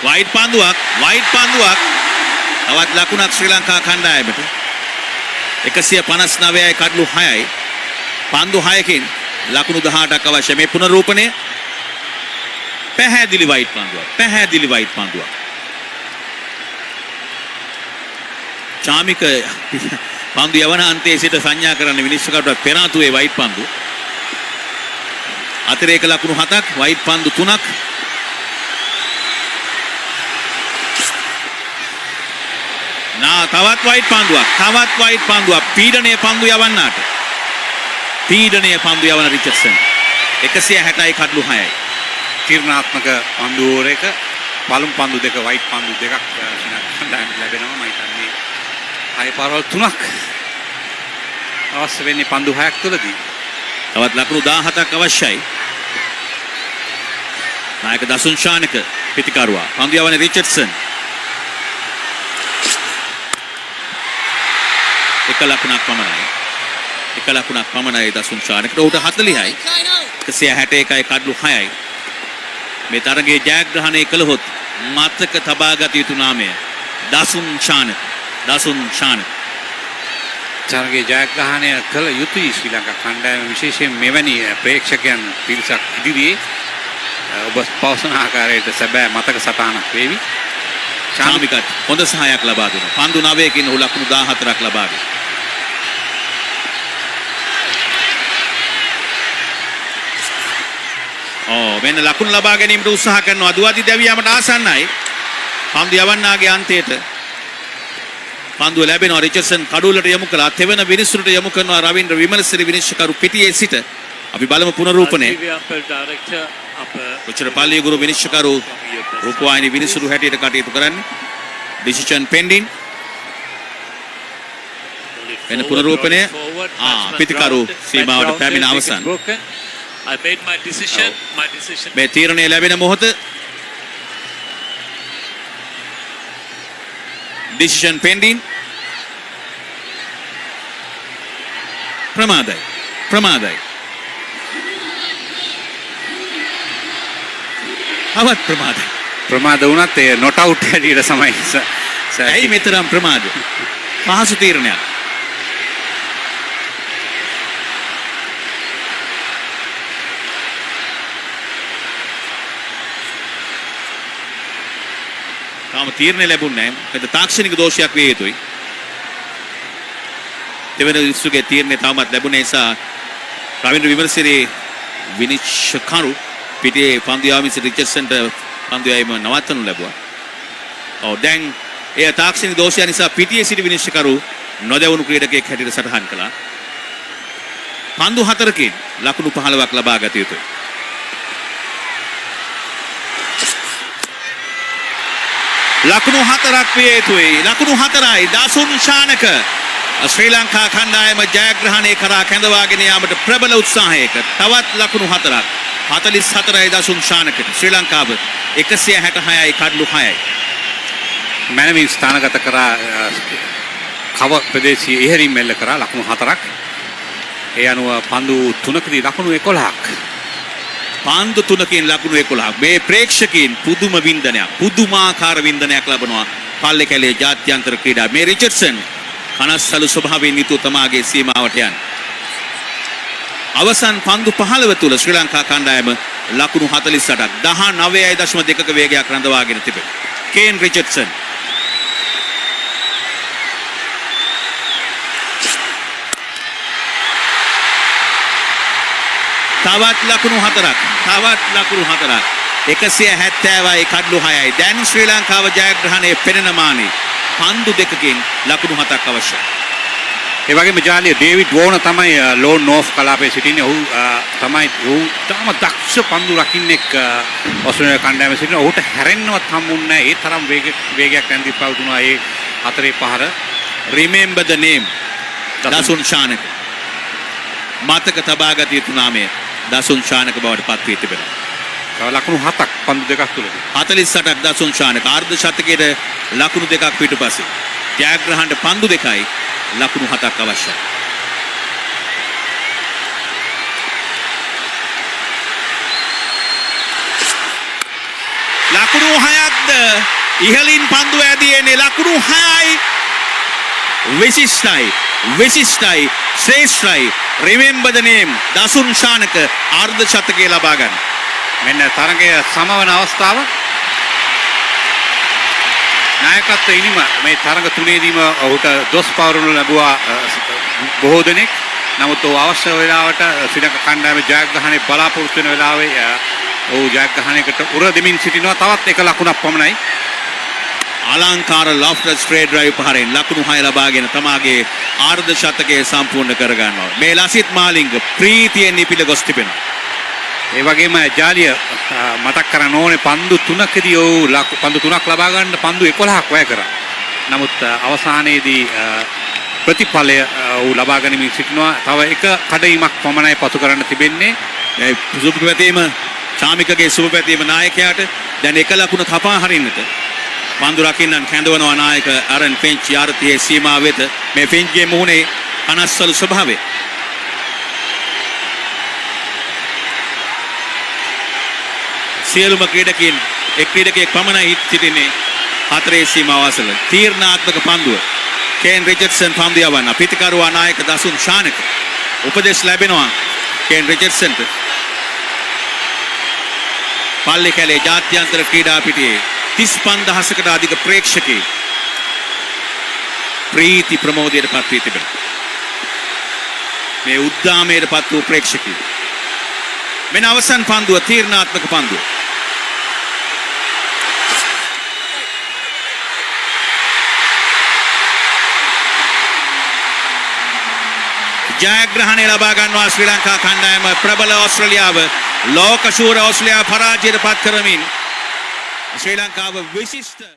White පන්දුවක් තවත් ලකුණක් ශ්‍රී ලංකා කණ්ඩායමට 159යි කඩලු 6යි පන්දු 6කින් ලකුණු 18ක් අවශ්‍ය මේ පුනරූපණය පැහැදිලි වයිට් පන්දුවක් චාමික පන්දු යවන අන්තයේ සිට සංඥා කරන්න විනිශ්චයකරුට පෙර ආතුවේ වයිට් පන්දු අතිරේක ලකුණු 7ක් වයිට් පන්දු 3ක් තවත් වයිට් පන්දුවක් පීඩනයේ පන්දු යවන රිචඩ්සන් 160යි කඩලු 6යි තීරණාත්මක පන්දුවරයක පළමු පන්දු දෙක වයිට් පන්දු දෙකක් කණ්ඩායමට ලැබෙනවා මම හිතන්නේ 6 පාරවල් 3ක් අවශ්‍ය වෙන්නේ පන්දු 6ක් තුලදී තවත් ලකුණු 17ක් අවශ්‍යයි නායක දසුන් ශානක පිටිකරුවා පන්දු යවන රිචඩ්සන් එක ලකුණක් පමණයි දසුන් ශානකට උට 40යි 161යි කඩලු 6යි මේ තරගයේ ජයග්‍රහණය කළහොත් මතක තබාගත යුතු නාමය දසුන් ශානක තරගයේ ජයග්‍රහණය කළ යුතුයි ශ්‍රී ලංකා කණ්ඩායම විශේෂයෙන් මෙවැනි ප්‍රේක්ෂකයන් පිරිසක් ඉදිරියේ ඔබ පවසන ආකාරයට සැබෑ මතක සටහනක් වේවි ශාමිකත් හොඳ සහායක් ලබා දුන්නා පන්දු 9කින් ඔහු ලකුණු 14ක් ලබා දුන්නා මෙන්න ලකුණු ලබා ගැනීමට උත්සාහ කරනවා දුවදි දැවියාමට ආසන්නයි පන්දු යවන්නාගේ අන්තයට පන්දුව ලැබෙනවා රිචඩ්සන් කඩුවලට යොමු කළා තෙවන විනිසුරුට යොමු කරනවා රවීන්ද්‍ර විමලසිරි විනිශ්චයකරු පිටියේ සිට අපි බලමු පුනරූපණය කොච්චර පල්ලිය ගුරු විනිශ්චයකරු රූපවාහිනී විනිසුරු හැටියට කටයුතු කරන්නේ ඩිසිෂන් පෙන්ඩින් වෙන පුනරූපණය පිටිකරු සීමාවට පැමිණ අවසන් I made my decision. මේ තීරණය ලැබෙන මොහොත decision pending ප්‍රමාදයි අවත් ප්‍රමාද වුණත් ඒ not out හැටියට සමයි ඇයි මෙතරම් ප්‍රමාද පහසු තීරණයක් තාම තීරණය ලැබුණේ නැහැ. ඒක තාක්ෂණික දෝෂයක් විය යුතුයි. දෙවන ඉස්සුගේ තීරණය තාමත් ලැබුණේ නිසා රවීන්ද්‍ර විමලසිරි විනිශ්චයකරු පිටියේ පන්දු යාමිස රිචඩ්සන්ට පන්දු යෑම නවත්තනු ලැබුවා. දැන් ඒ තාක්ෂණික දෝෂය නිසා පිටියේ සිටි විනිශ්චයකරු නොදැවුණු ක්‍රීඩකයෙක් හැටියට සටහන් කළා. පන්දු 4කින් ලකුණු 15ක් ලබා ගත යුතුයි. ලකුණු 4ක් විය යුතුයි. ලකුණු 4යි දසුන් ශානක ශ්‍රී ලංකා කණ්ඩායම ජයග්‍රහණය කරා කැඳවාගෙන යාමට ප්‍රබල උත්සාහයක තවත් ලකුණු 4ක් 44යි දසුන් ශානකට ශ්‍රී ලංකාව 166යි කඩලු 6යි මැනවින් ස්ථානගත කරා කව ප්‍රදේශයේ ඉහළින් මෙල්ල කරා ලකුණු 4ක් ඒ අනුව පන්දු 3කදී ලකුණු 11ක් පන්දු 3කින් ලකුණු 11ක් මේ ප්‍රේක්ෂකයන් පුදුමාකාර වින්දනයක් ලබනවා පල්ලේ කැලේ ජාත්‍යන්තර ක්‍රීඩා මේ රිචඩ්සන් කනස්සලු ස්වභාවයෙන් යුතුව තමාගේ සීමාවට යන අවසන් පන්දු 15 තුල ශ්‍රී ලංකා කණ්ඩායම ලකුණු 48ක් 19.2ක වේගයක් රඳවාගෙන තිබේ කේන් රිචඩ්සන් තවත් ලකුණු 4ක් 170යි කඩලු 6යි දැන් ශ්‍රී ලංකාව ජයග්‍රහණයේ පෙනෙන මානේ පන්දු දෙකකින් ලකුණු 7ක් අවශ්‍යයි. ඒ වගේම ජාලිය ඩේවිඩ් වෝන තමයි ලෝන් නෝෆ් කලාපයේ සිටින්නේ. ඔහු තමයි තාම දක්ෂ පන්දු රකින්නෙක් ඔස්ට්‍රේලියා කණ්ඩායමේ සිටින. ඔහුට හැරෙන්නවත් හම්බුන්නේ නැහැ. ඒ තරම් වේගයක් ඇඳි පවතුනා ඒ හතරේ පහර. Remember the name දසුන් ශානක. මතක තබාගත යුතු නාමය දසුන් ශානක බවට පත් වී තිබෙනවා. ලකුණු 7ක් පන්දු දෙකක් තුලදී 48ක් දසුන් ශානක අර්ධ ශතකයේ ලකුණු දෙකක් පිටුපසින් ජයග්‍රහණයට පන්දු දෙකයි ලකුණු 7ක් අවශ්‍යයි. ලකුණු 6ක්ද ඉහළින් පන්දුව ඇදියන්නේ ලකුණු 6යි විශිෂ්ටයි ශ්‍රේෂ්ඨයි remember the name දසුන් ශානක අර්ධ ශතකය ලබා ගන්න. මෙන්න තරගය සමවන අවස්ථාව. නායකත්වයේ ඉනිම මේ තරග තුනේදීම ඔහුට දොස් පවරනු ලැබුවා බොහෝ දෙනෙක්. නමුත් ඔහු අවශ්‍ය වෙලාවට ශ්‍රී ලංකා කණ්ඩායමේ ජයග්‍රහණය බලාපොරොත්තු වෙන වෙලාවේ ඔහු ජයග්‍රහණයකට උර දෙමින් සිටිනවා. තවත් එක ලකුණක් පමණයි. අලංකාර ලොෆ්ටස් ස්ට්‍රේට් ඩ්‍රයිව් පහරෙන් ලකුණු 6 ලබාගෙන තමාගේ අර්ධ ශතකය සම්පූර්ණ කර ගන්නවා. මේ ලසිත් මාලිංග ප්‍රීතියෙන් නිපිල ගොස් තිබෙනවා. ඒ වගේම ජාලිය මතක් කරන්න ඕනේ පන්දු 3කදී ඔහු පන්දු 3ක් ලබා ගන්න පන්දු 11ක් වැය කරා. නමුත් අවසානයේදී ප්‍රතිඵලය ඔහු ලබා ගැනීම සිටිනවා. තව එක කඩයිමක් පමණයි පසු කරන්න තිබෙන්නේ. මේ සුබ පැතීම චාමිකගේ සුබ පැතීම නායකයාට දැන් එක ලකුණ කපා හරින්නට පන්දු රකින්නන් කැඳවනවා නායක අරන් ෆින්ච් යාර්තියේ සීමාව වෙත. මේ ෆින්ච්ගේ මුහුණේ අනස්සලු ස්වභාවය. සියලුම ක්‍රීඩකයන් එක් ක්‍රීඩකයෙක් පමණයි සිටින්නේ හතරේ සීමාව අසල. තීරණාත්මක පන්දුව කේන් රිචඩ්සන් පන්දු යවන්න. පිටිකරුවා නායක දසුන් ශානක උපදෙස් ලැබෙනවා කේන් රිචඩ්සන්ට. පල්ලි කැලේ ජාත්‍යන්තර ක්‍රීඩා පිටියේ 35000කට අධික ප්‍රේක්ෂකයන් ප්‍රීති ප්‍රමෝදයට පත් වී තිබෙනවා. මේ උද්දාමයට පත් වූ ප්‍රේක්ෂකයන්. මෙන්න අවසන් පන්දුව තීරණාත්මක පන්දුව. ජයග්‍රහණය ලබා ගන්නවා ශ්‍රී ලංකා කණ්ඩායම. ප්‍රබල ඕස්ට්‍රේලියාව ලෝක ශූර ඕස්ට්‍රේලියාව පරාජයට පත් කරමින් ශ්‍රී ලංකාව විශිෂ්ට